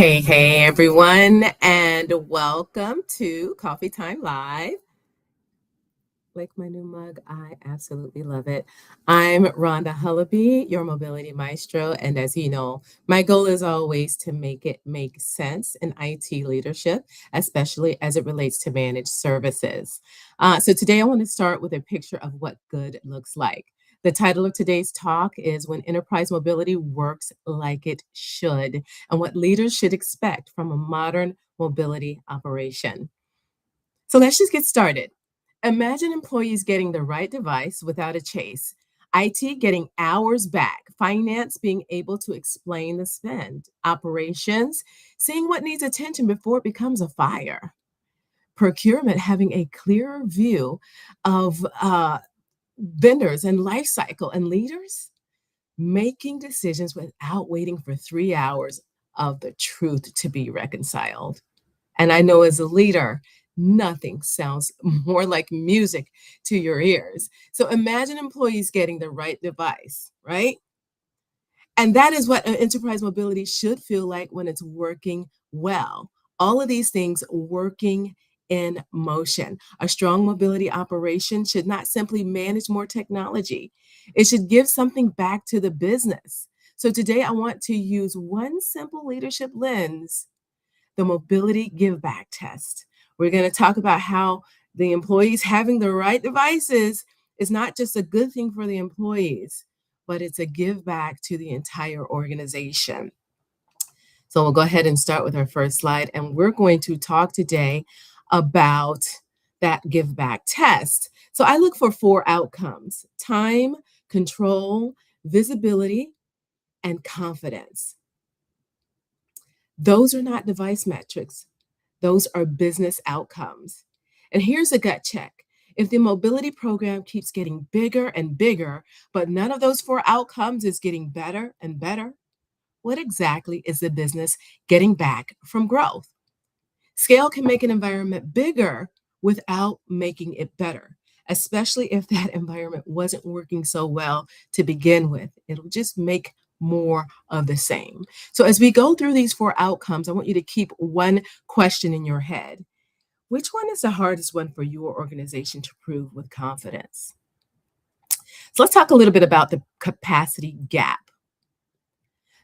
Hey, everyone, and welcome to Coffee Time Live. Like my new mug, I absolutely love it. I'm Rhonda Hullaby, your mobility maestro. And as you know, my goal is always to make it make sense in IT leadership, especially as it relates to managed services. So today I want to start with a picture of what good looks like. The title of today's talk is When Enterprise Mobility Works Like It Should, and what leaders should expect from a modern mobility operation. So let's just get started. Imagine employees getting the right device without a chase, IT getting hours back, finance being able to explain the spend, operations seeing what needs attention before it becomes a fire, procurement having a clearer view of vendors and life cycle, and leaders making decisions without waiting for 3 hours of the truth to be reconciled. And I know as a leader, nothing sounds more like music to your ears. So imagine employees getting the right device, right? And that is what enterprise mobility should feel like when it's working well. All of these things working in motion. A strong mobility operation should not simply manage more technology, it should give something back to the business. So today I want to use one simple leadership lens, the mobility give back test. We're going to talk about how the employees having the right devices is not just a good thing for the employees, but it's a give back to the entire organization. So we'll go ahead and start with our first slide. And we're going to talk today about that give back test. So I look for four outcomes: time, control, visibility, and confidence. Those are not device metrics. Those are business outcomes. And here's a gut check. If the mobility program keeps getting bigger and bigger, but none of those four outcomes is getting better and better, what exactly is the business getting back from growth? Scale can make an environment bigger without making it better, especially if that environment wasn't working so well to begin with. It'll just make more of the same. So, as we go through these four outcomes, I want you to keep one question in your head. Which one is the hardest one for your organization to prove with confidence? So, let's talk a little bit about the capacity gap.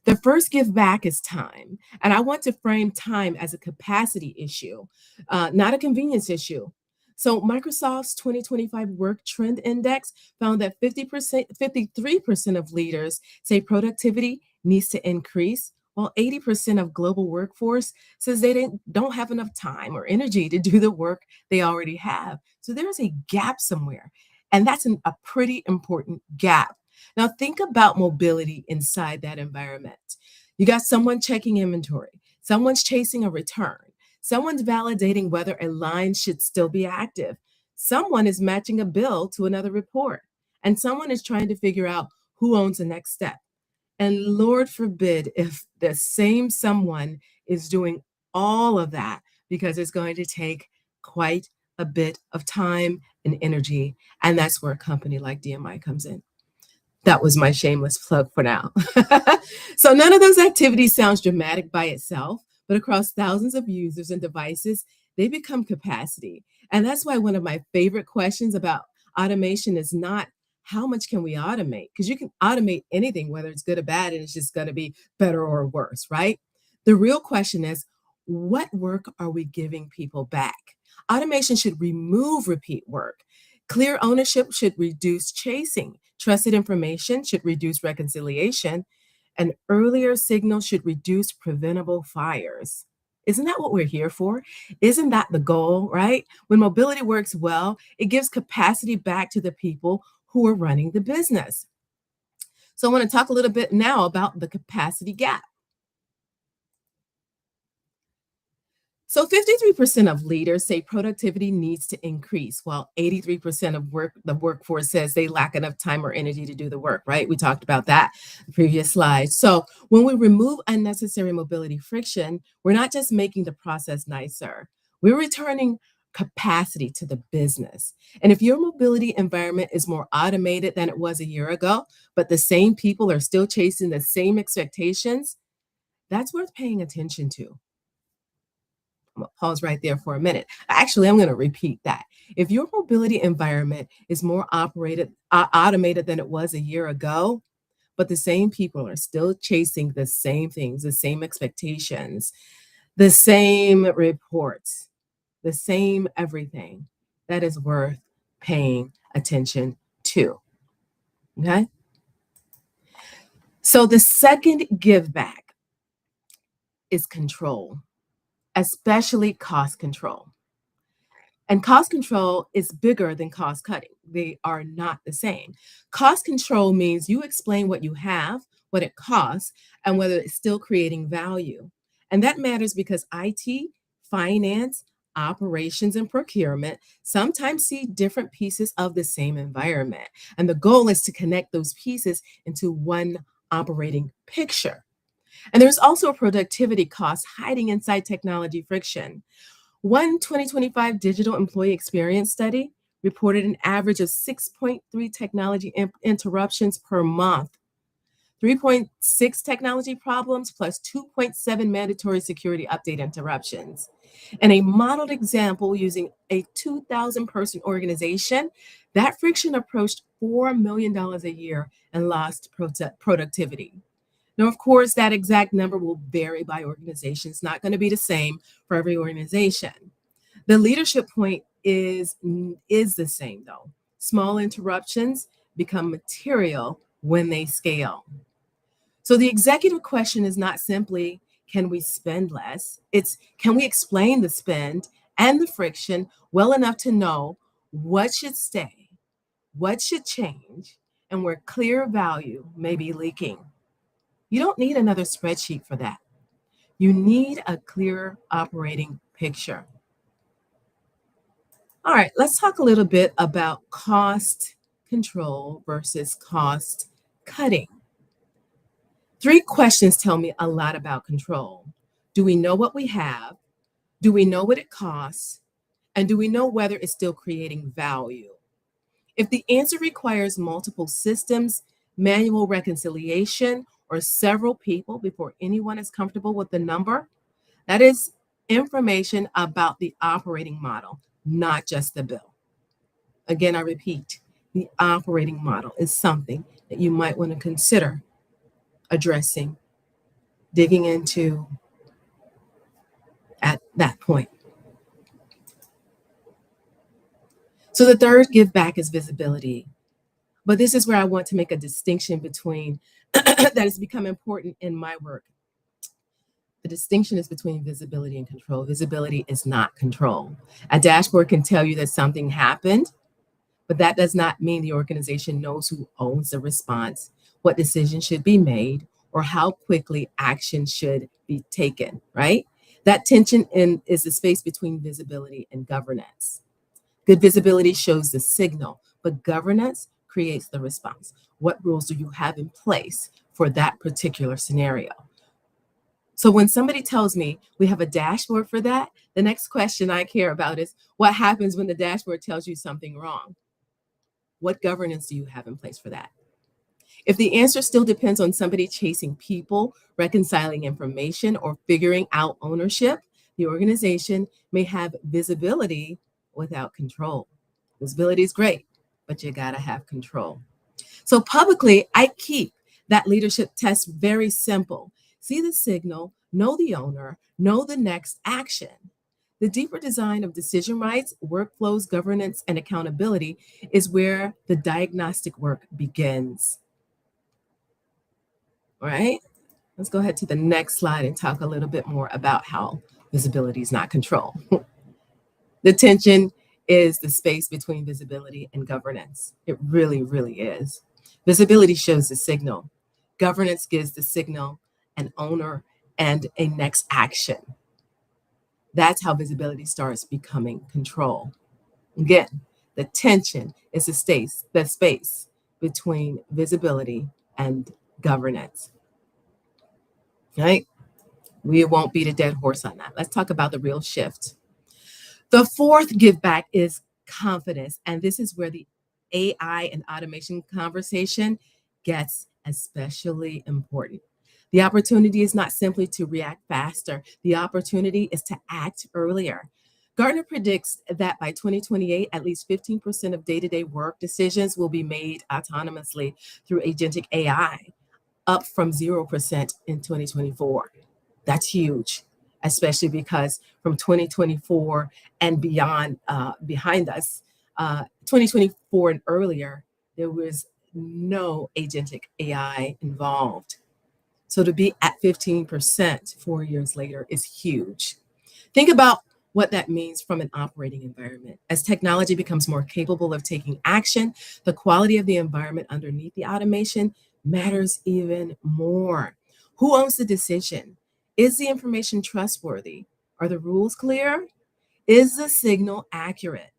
The first give back is time. And I want to frame time as a capacity issue, not a convenience issue. So Microsoft's 2025 Work Trend Index found that 50%, 53% of leaders say productivity needs to increase, while 80% of global workforce says don't have enough time or energy to do the work they already have. So there's a gap somewhere. And that's a pretty important gap. Now, think about mobility inside that environment. You got someone checking inventory, someone's chasing a return, someone's validating whether a line should still be active, someone is matching a bill to another report, and someone is trying to figure out who owns the next step. And Lord forbid if the same someone is doing all of that, because it's going to take quite a bit of time and energy. And that's where a company like DMI comes in. That was my shameless plug for now. So none of those activities sounds dramatic by itself, but across thousands of users and devices, they become capacity. And that's why one of my favorite questions about automation is not how much can we automate? Because you can automate anything, whether it's good or bad, and it's just going to be better or worse, right? The real question is, what work are we giving people back? Automation should remove repeat work. Clear ownership should reduce chasing. Trusted information should reduce reconciliation. And earlier signals should reduce preventable fires. Isn't that what we're here for? Isn't that the goal, right? When mobility works well, it gives capacity back to the people who are running the business. So I want to talk a little bit now about the capacity gap. So 53% of leaders say productivity needs to increase, while 83% of the workforce says they lack enough time or energy to do the work, right? We talked about that the previous slide. So when we remove unnecessary mobility friction, we're not just making the process nicer, we're returning capacity to the business. And if your mobility environment is more automated than it was a year ago, but the same people are still chasing the same expectations, That's worth paying attention to. I'm gonna pause right there for a minute. Actually, I'm going to repeat that. If your mobility environment is more automated than it was a year ago, but the same people are still chasing the same things, the same expectations, the same reports, the same everything, that is worth paying attention to. Okay. So the second give back is control, especially cost control. And cost control is bigger than cost cutting. They are not the same. Cost control means you explain what you have, what it costs, and whether it's still creating value. And that matters because IT, finance, operations, and procurement sometimes see different pieces of the same environment. And the goal is to connect those pieces into one operating picture. And there's also a productivity cost hiding inside technology friction. One 2025 digital employee experience study reported an average of 6.3 technology interruptions per month, 3.6 technology problems plus 2.7 mandatory security update interruptions. In a modeled example using a 2,000 person organization, that friction approached $4 million a year and lost productivity. Now, of course, that exact number will vary by organization. It's not going to be the same for every organization. The leadership point is the same though. Small interruptions become material when they scale. So the executive question is not simply can we spend less? It's can we explain the spend and the friction well enough to know what should stay, what should change, and where clear value may be leaking. You don't need another spreadsheet for that. You need a clear operating picture. All right, let's talk a little bit about cost control versus cost cutting. Three questions tell me a lot about control. Do we know what we have? Do we know what it costs? And do we know whether it's still creating value? If the answer requires multiple systems, manual reconciliation, or several people before anyone is comfortable with the number, that is information about the operating model, not just the bill. Again, I repeat, the operating model is something that you might want to consider addressing, digging into at that point. So the third give back is visibility. But this is where I want to make a distinction between that has become important in my work. The distinction is between visibility and control. Visibility is not control. A dashboard can tell you that something happened, but that does not mean the organization knows who owns the response, what decisions should be made, or how quickly action should be taken, right? That is the space between visibility and governance. Good visibility shows the signal, but governance creates the response. What rules do you have in place for that particular scenario? So when somebody tells me we have a dashboard for that, the next question I care about is what happens when the dashboard tells you something wrong? What governance do you have in place for that? If the answer still depends on somebody chasing people, reconciling information, or figuring out ownership, the organization may have visibility without control. Visibility is great, but you gotta have control. So publicly, I keep that leadership test very simple. See the signal, know the owner, know the next action. The deeper design of decision rights, workflows, governance, and accountability is where the diagnostic work begins. All right, let's go ahead to the next slide and talk a little bit more about how visibility is not control. The tension is the space between visibility and governance. It really, really is. Visibility shows the signal. Governance gives the signal an owner and a next action. That's how visibility starts becoming control. Again, the tension is the space between visibility and governance. Right? We won't beat a dead horse on that. Let's talk about the real shift. The fourth give back is confidence. And this is where the AI and automation conversation gets especially important. The opportunity is not simply to react faster, the opportunity is to act earlier. Gartner predicts that by 2028, at least 15% of day to day work decisions will be made autonomously through agentic AI, up from 0% in 2024. That's huge, especially because from 2024 and beyond, behind us, 2024 and earlier, there was no agentic AI involved. So to be at 15% 4 years later is huge. Think about what that means from an operating environment. As technology becomes more capable of taking action, the quality of the environment underneath the automation matters even more. Who owns the decision? Is the information trustworthy? Are the rules clear? Is the signal accurate?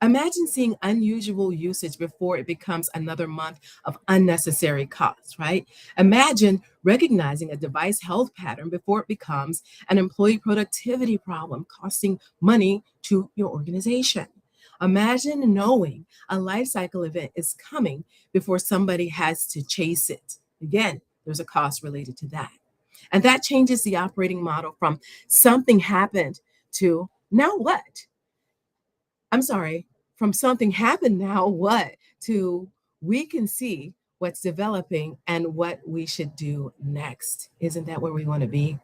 Imagine seeing unusual usage before it becomes another month of unnecessary costs, right? Imagine recognizing a device health pattern before it becomes an employee productivity problem costing money to your organization. Imagine knowing a life cycle event is coming before somebody has to chase it. Again, there's a cost related to that. And that changes the operating model from something happened to now what? I'm sorry, from something happened now what to we can see what's developing and what we should do next. Isn't that where we want to be?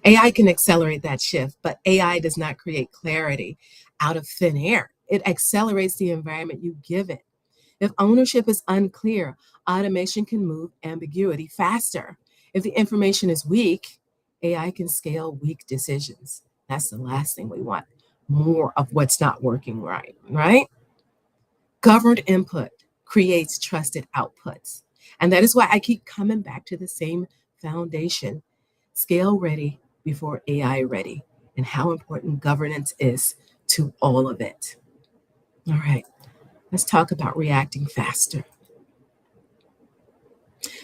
AI can accelerate that shift, but AI does not create clarity out of thin air. It accelerates the environment you give it. If ownership is unclear, automation can move ambiguity faster. If the information is weak, AI can scale weak decisions. That's the last thing we want. More of what's not working right, right? Governed input creates trusted outputs. And that is why I keep coming back to the same foundation scale ready before AI ready, and how important governance is to all of it. All right, let's talk about reacting faster.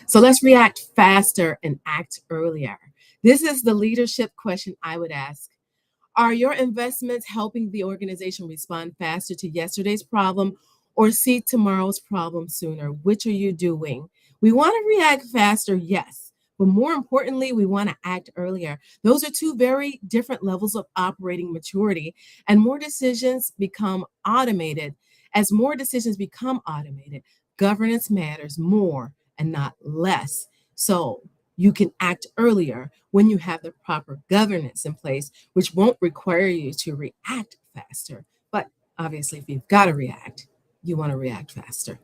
So let's react faster and act earlier. This is the leadership question I would ask. Are your investments helping the organization respond faster to yesterday's problem or see tomorrow's problem sooner? Which are you doing? We want to react faster, yes, but more importantly, we want to act earlier. Those are two very different levels of operating maturity, and more decisions become automated. As more decisions become automated, governance matters more and not less. So you can act earlier when you have the proper governance in place, which won't require you to react faster. But obviously, if you've got to react, you want to react faster.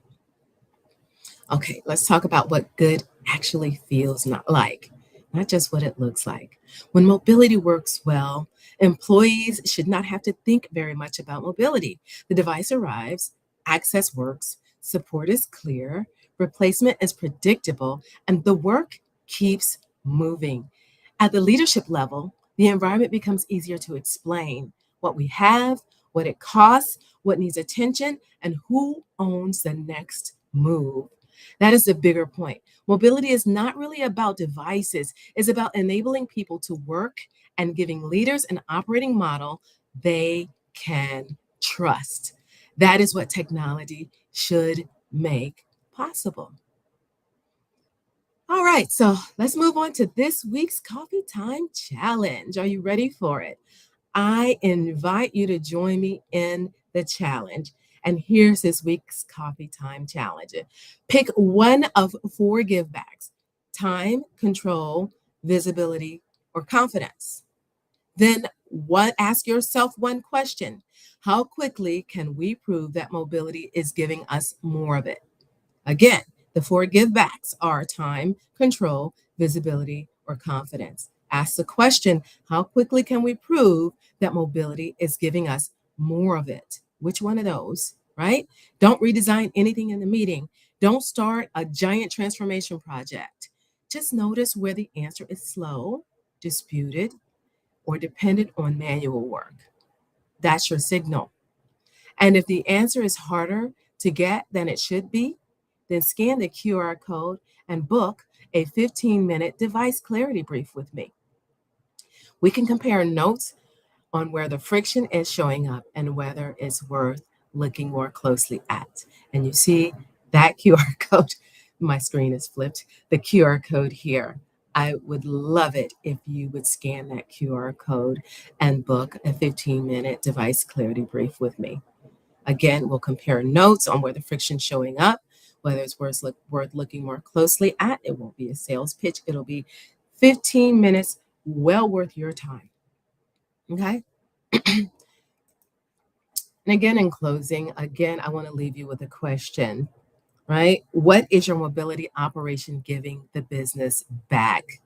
Okay, let's talk about what good actually feels not like, not just what it looks like. When mobility works well, employees should not have to think very much about mobility. The device arrives, access works, support is clear, replacement is predictable, and the work keeps moving. At the leadership level, the environment becomes easier to explain what we have, what it costs, what needs attention, and who owns the next move. That is the bigger point. Mobility is not really about devices, it's about enabling people to work and giving leaders an operating model they can trust. That is what technology should make possible. All right, so let's move on to this week's Coffee Time Challenge. Are you ready for it? I invite you to join me in the challenge. And here's this week's Coffee Time Challenge. Pick one of four give backs: time, control, visibility, or confidence. Then ask yourself one question: how quickly can we prove that mobility is giving us more of it? Again, the four give backs are time, control, visibility, or confidence. Ask the question: how quickly can we prove that mobility is giving us more of it? Which one of those, right? Don't redesign anything in the meeting. Don't start a giant transformation project. Just notice where the answer is slow, disputed, or dependent on manual work. That's your signal. And if the answer is harder to get than it should be, then scan the QR code and book a 15-minute device clarity brief with me. We can compare notes on where the friction is showing up and whether it's worth looking more closely at. And you see that QR code My screen is flipped. The QR code here. I would love it if you would scan that QR code and book a 15-minute device clarity brief with me. Again, we'll compare notes on where the friction's showing up, whether it's worth looking more closely at. It won't be a sales pitch. It'll be 15 minutes, well worth your time. Okay? And again, in closing, again, I want to leave you with a question, right? What is your mobility operation giving the business back?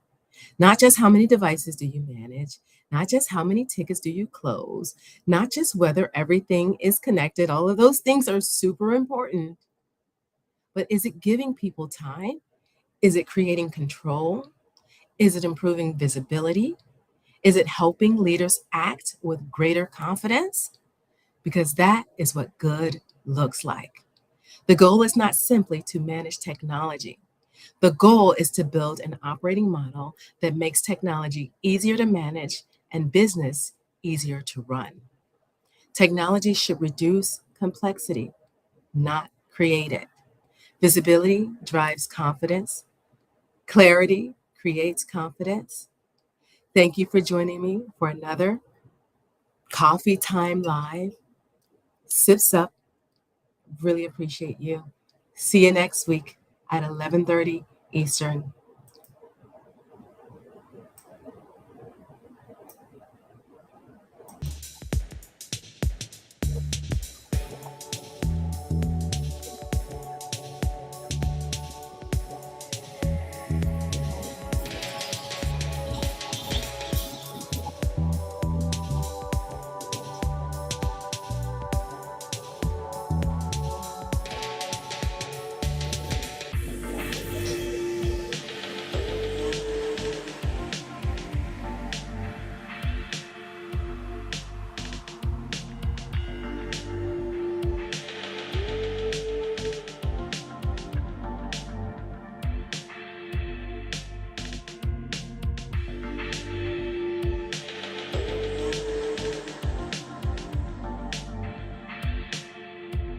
Not just how many devices do you manage, not just how many tickets do you close, not just whether everything is connected. All of those things are super important. But is it giving people time? Is it creating control? Is it improving visibility? Is it helping leaders act with greater confidence? Because that is what good looks like. The goal is not simply to manage technology. The goal is to build an operating model that makes technology easier to manage and business easier to run. Technology should reduce complexity, not create it. Visibility drives confidence. Clarity creates confidence. Thank you for joining me for another Coffee Time Live. Sips up. Really appreciate you. See you next week at 11:30 Eastern.